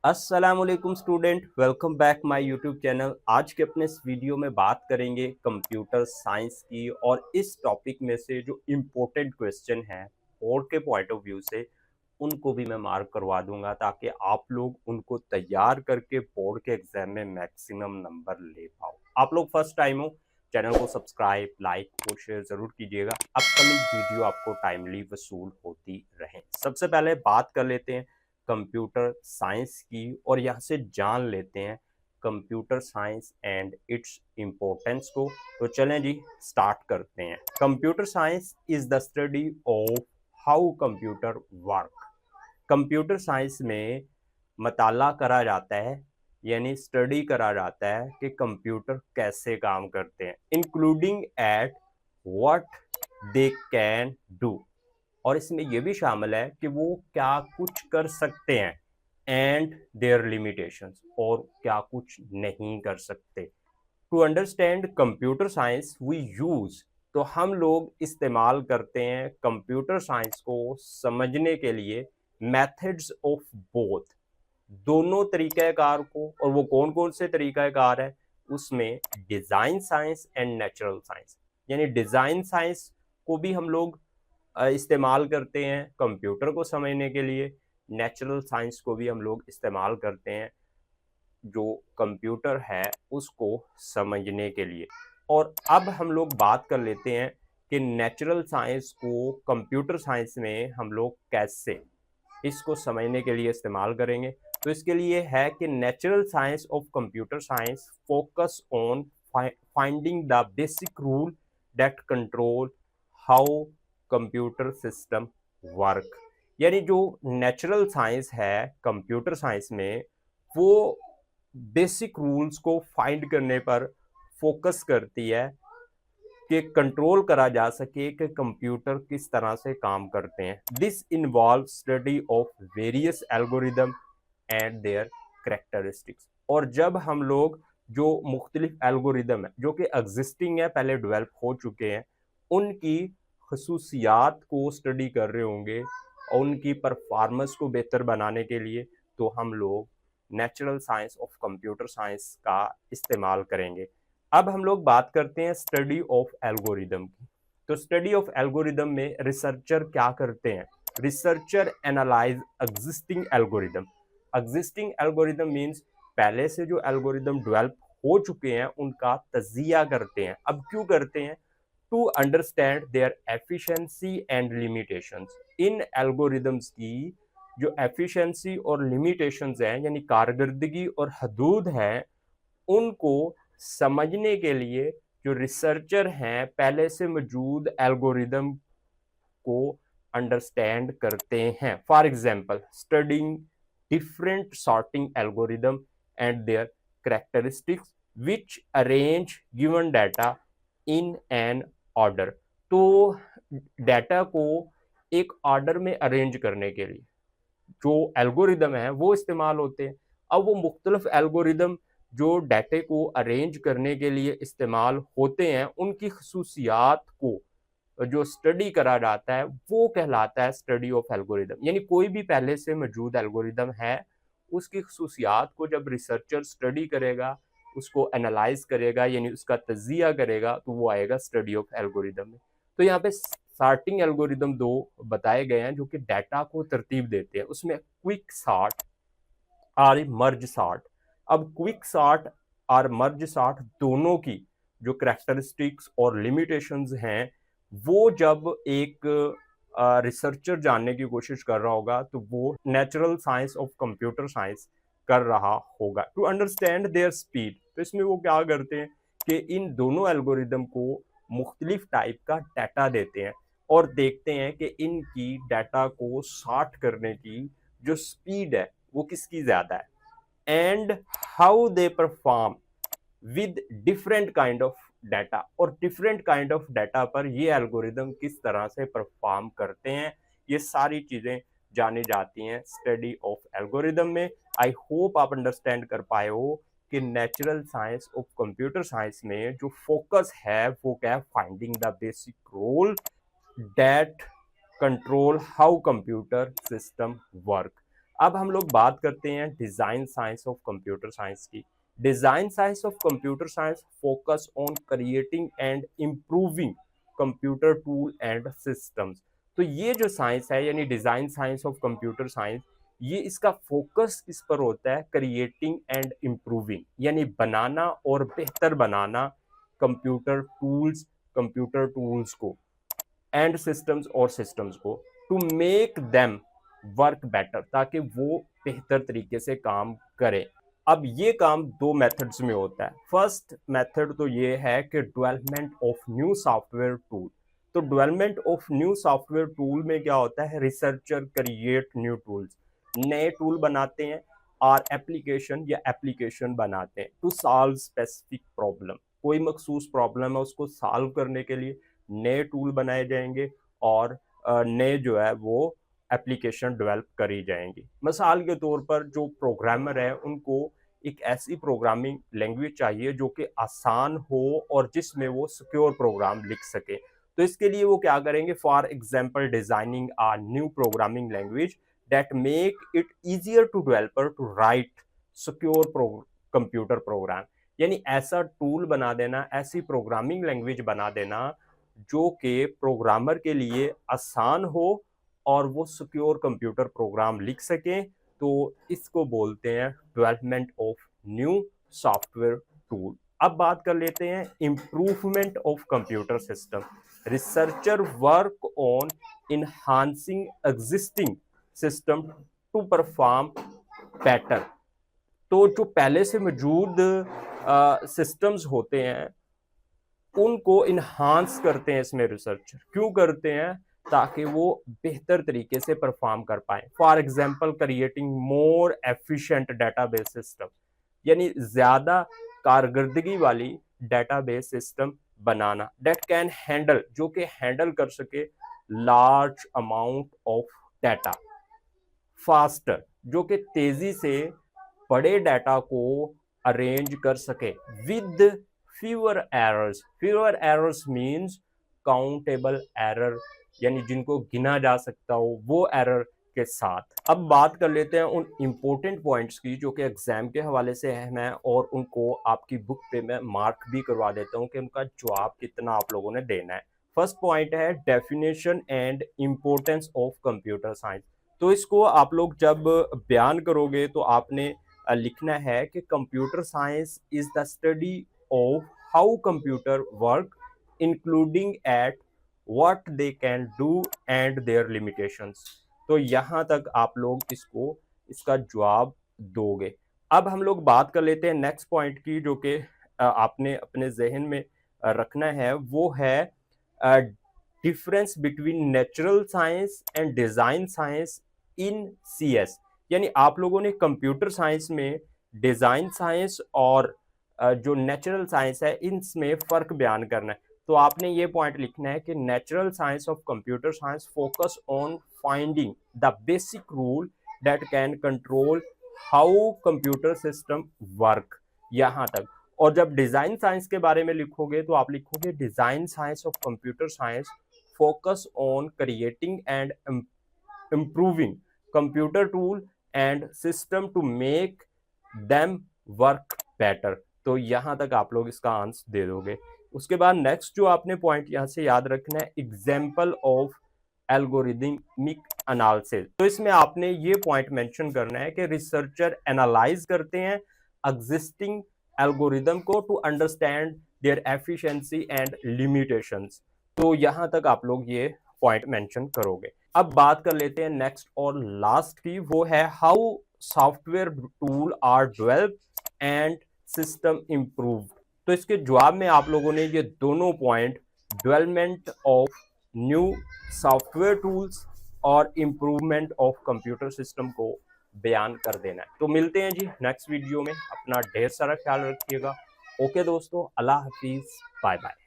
अस्सलामुअलैकुम student, welcome back my YouTube channel. आज के अपने इस वीडियो में बात करेंगे कंप्यूटर साइंस की और इस टॉपिक में से जो इम्पोर्टेंट क्वेश्चन हैं बोर्ड के पॉइंट ऑफ व्यू से उनको भी मैं मार्क करवा दूंगा ताकि आप लोग उनको तैयार करके बोर्ड के एग्जाम में मैक्सिमम नंबर ले पाओ। आप लोग फर्स्ट टाइम हो, चैनल को सब्सक्राइब, लाइक और शेयर जरूर कीजिएगा। अपकमिंग वीडियो आपको टाइमली वसूल होती रहे। सबसे पहले बात कर लेते हैं कंप्यूटर साइंस की और यहाँ से जान लेते हैं computer science and its importance को। तो चलें जी, स्टार्ट करते हैं। Computer science is the study of how computer work. Computer science में मताला करा जाता है, यानी स्टडी करा जाता है कि कंप्यूटर कैसे काम करते हैं, including at what they can do. और इसमें यह भी शामिल है कि वो क्या कुछ कर सकते हैं एंड देयर लिमिटेशंस, और क्या कुछ नहीं कर सकते। To understand computer science we use, तो हम लोग इस्तेमाल करते हैं कंप्यूटर साइंस को समझने के लिए मेथड्स ऑफ बोथ, दोनों तरीक़ाकार को। और वो कौन कौन से तरीक़ाकार है उसमें? Design science and natural science. यानी डिज़ाइन साइंस को भी हम लोग इस्तेमाल करते हैं कंप्यूटर को समझने के लिए, नेचुरल साइंस को भी हम लोग इस्तेमाल करते हैं जो कंप्यूटर है उसको समझने के लिए। और अब हम लोग बात कर लेते हैं कि नेचुरल साइंस को कंप्यूटर साइंस में हम लोग कैसे इसको समझने के लिए इस्तेमाल करेंगे। तो इसके लिए है कि natural science of computer science focus on finding the basic rule that control how computer system work. यानी जो नेचुरल साइंस है कंप्यूटर साइंस में, वो बेसिक रूल्स को फाइंड करने पर फोकस करती है कि कंट्रोल करा जा सके कि कंप्यूटर किस तरह से काम करते हैं। This involve study of various algorithm and their characteristics. और जब हम लोग जो मुख्तलिफ एल्गोरिदम है जो कि एग्जिस्टिंग है, पहले डेवलप हो चुके हैं, उनकी खसूसियात को स्टडी कर रहे होंगे और उनकी परफॉर्मेंस को बेहतर बनाने के लिए, तो हम लोग natural science of computer science का इस्तेमाल करेंगे। अब हम लोग बात करते हैं स्टडी ऑफ एल्गोरिदम की। तो स्टडी ऑफ एल्गोरिदम में रिसर्चर क्या करते हैं? Researcher analyse existing algorithm. Existing algorithm means पहले से जो एल्गोरिदम डेवलप हो चुके हैं उनका तजिया करते हैं। अब क्यों करते हैं? To understand their efficiency and limitations. इन एल्गोरिदम्स की जो एफिशिएंसी और लिमिटेशंस हैं, यानी कारकर्दगी और हदूद हैं, उनको समझने के लिए जो रिसर्चर हैं पहले से मौजूद एल्गोरिदम को अंडरस्टैंड करते हैं। For example, studying different sorting algorithm and there characteristics which arrange given data in an order. तो डाटा को एक ऑर्डर में अरेंज करने के लिए जो एल्गोरिदम है वो इस्तेमाल होते हैं। अब वो मुख्तलिफ एल्गोरिदम जो डाटे को अरेंज करने के लिए इस्तेमाल होते हैं, उनकी खसूसियात को जो स्टडी करा जाता है वो कहलाता है स्टडी ऑफ एल्गोरिदम। यानी कोई भी पहले से मौजूद एल्गोरिदम है, उसकी खसूसियात को जब रिसर्चर स्टडी करेगा, उसको एनालाइज करेगा, यानी उसका तजिया करेगा, तो वो आएगा स्टडी ऑफ एल्गोरिदम में। तो यहाँ पे सॉर्टिंग एल्गोरिदम दो बताए गए हैं जो कि डाटा को तरतीब देते हैं। उसमें क्विक सॉर्ट और मर्ज सॉर्ट। अब क्विक सॉर्ट और मर्ज सॉर्ट दोनों की जो करैक्टरिस्टिक्स और लिमिटेशंस हैं, वो जब एक रिसर्चर जानने की कोशिश कर रहा होगा तो वो natural science of computer science कर रहा होगा। टू अंडरस्टैंड देयर स्पीड, तो इसमें वो क्या करते हैं कि इन दोनों एल्गोरिदम को मुख्तलिफ टाइप का डाटा देते हैं और देखते हैं कि इनकी डाटा को सॉर्ट करने की जो स्पीड है वो किसकी ज़्यादा है, and how they perform with different kind of data. और डिफरेंट काइंड ऑफ डाटा पर ये एल्गोरिदम किस तरह से परफॉर्म करते हैं, ये सारी चीज़ें जानी जाती हैं स्टडी ऑफ एल्गोरिदम में। आई होप आप अंडरस्टैंड कर पाए हो कि natural science of computer science में जो फोकस है वो क्या है? Finding the basic rule that control how computer system work. अब हम लोग बात करते हैं design science of computer science की। Design science of computer science focus on creating and improving computer tool and systems. तो ये जो साइंस है यानी design science of computer science, ये इसका फोकस इस पर होता है क्रिएटिंग एंड इम्प्रूविंग, यानी बनाना और बेहतर बनाना कंप्यूटर टूल्स को एंड सिस्टम्स और सिस्टम्स को, to make them work better, ताकि वो बेहतर तरीके से काम करें। अब ये काम दो मेथड्स में होता है। फर्स्ट मेथड तो ये है कि development of new software tool. तो development of new software tool में क्या होता है, रिसर्चर क्रिएट न्यू टूल्स, नए टूल बनाते हैं और एप्लीकेशन या एप्लीकेशन बनाते हैं टू सॉल्व स्पेसिफिक प्रॉब्लम। कोई मखसूस प्रॉब्लम है उसको सॉल्व करने के लिए नए टूल बनाए जाएंगे और नए जो है वो एप्लीकेशन डेवलप करी जाएंगी। मिसाल के तौर पर जो प्रोग्रामर है उनको एक ऐसी प्रोग्रामिंग लैंग्वेज चाहिए जो कि आसान हो और जिसमें वो सिक्योर प्रोग्राम लिख सके। तो इसके लिए वो क्या करेंगे, for example designing a new programming language that make it easier to developer to write secure computer program. यानी ऐसा टूल बना देना, ऐसी प्रोग्रामिंग लैंग्वेज बना देना जो कि प्रोग्रामर के लिए आसान हो और वो सिक्योर कंप्यूटर प्रोग्राम लिख सकें। तो इसको बोलते हैं development of new software tool. अब बात कर लेते हैं improvement of computer system. Researcher work on enhancing existing system to perform better. तो जो पहले से मौजूद सिस्टम्स होते हैं उनको इन्हांस करते हैं इसमें रिसर्चर। क्यों करते हैं, ताकि वो बेहतर तरीके से परफॉर्म कर पाए। For example creating more efficient database system, यानी ज्यादा कारकर्दगी वाली database system banana, date can handle, जो कि हैंडल कर सके large amount of data faster, जो कि तेजी से बड़े डाटा को अरेंज कर सके with fever errors means countable error, यानी जिनको गिना जा सकता हो वो एरर के साथ। अब बात कर लेते हैं उन इंपॉर्टेंट पॉइंट्स की जो कि एग्जाम के हवाले से अहम है और उनको आपकी बुक पे मैं मार्क भी करवा देता हूँ कि उनका जवाब कितना आप लोगों ने देना है। फर्स्ट पॉइंट है definition and importance of computer science. तो इसको आप लोग जब बयान करोगे तो आपने लिखना है कि computer science is the study of how computer work including at what they can do and there limitations. तो यहाँ तक आप लोग इसको इसका जवाब दोगे। अब हम लोग बात कर लेते हैं नेक्स्ट पॉइंट की जो कि आपने अपने जहन में रखना है, वो है difference between natural science and design science in CS. यानी आप लोगों ने कंप्यूटर साइंस में डिजाइन साइंस और जो नेचुरल साइंस है इनमें फर्क बयान करना है। तो आपने ये पॉइंट लिखना है कि natural science of computer science focus on finding the basic rule that can control how computer system work, यहाँ तक। और जब डिजाइन साइंस के बारे में लिखोगे तो आप लिखोगे design science of computer science focus on creating and improving computer tool and system to make them work better. तो यहाँ तक आप लोग इसका आंसर दे दोगे। उसके बाद नेक्स्ट जो आपने पॉइंट यहाँ से याद रखना है, एग्जाम्पल ऑफ एल्गोरिदमिक एनालिसिस। तो इसमें आपने ये पॉइंट मेंशन करना है कि रिसर्चर एनालाइज करते हैं एग्जिस्टिंग एल्गोरिदम को to understand their efficiency and limitations. तो यहाँ तक आप लोग ये पॉइंट मेंशन करोगे। अब बात कर लेते हैं नेक्स्ट और लास्ट की, वो है how software tool are developed and system improve. तो इसके जवाब में आप लोगों ने ये दोनों point development of new software tools और इम्प्रूवमेंट ऑफ कंप्यूटर सिस्टम को बयान कर देना है। तो मिलते हैं जी नेक्स्ट वीडियो में, अपना ढेर सारा ख्याल रखिएगा। ओके दोस्तों, अल्लाह हाफिज, बाय बाय।